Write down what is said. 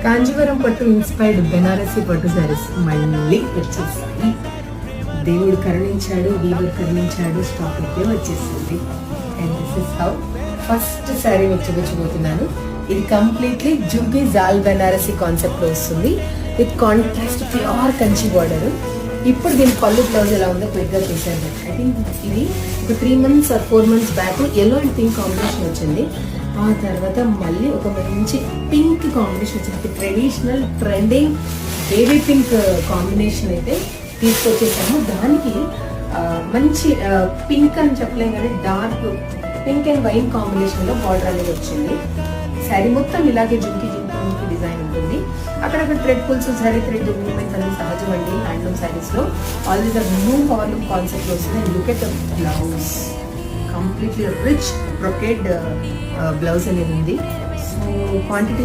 కాంజీవరం పట్టు ఇన్స్పైర్డ్ బెనారసి పట్టు శారీస్ మళ్ళీ వచ్చేసాయి. దేవుడు కరుణించాడు, వీవుడు కరుణించాడు, స్టాక్ అయితే వచ్చేసింది. And this is how first sari చూపించబోతున్నాను. ఇది కంప్లీట్లీ జుగ్గి జాల్ బెనారసి కాన్సెప్ట్ లో వస్తుంది with contrast pure Kanchi border. ఇప్పుడు దీని పళ్ళు బ్లౌజ్ ఎలా ఉందో క్విక్ గా చూసాను. ఐ థింక్ ఇది ఒక 3 months or 4 months back yellow and pink combination వచ్చింది. ఆ తర్వాత మళ్ళీ ఒక మంచి పింక్ కాంబినేషన్ వచ్చింది. Traditional trending baby pink combination అయితే తీసుకొచ్చేసాము. దానికి మంచి పింక్ అని చెప్పలేం కానీ dark pink and wine combination లో బార్డర్ అనేది వచ్చింది. శారీ మొత్తం ఇలాగే జుంకి డిజైన్ ఉంటుంది. అక్కడక్కడ thread pulls, sari thread movements అన్ని సహజం అండి హ్యాండ్లూమ్ శారీస్ లో. All the new powerloom concept లో వస్తుంది. Look at the blouse, completely rich brocade blouse అనేది ఉంది. So quantity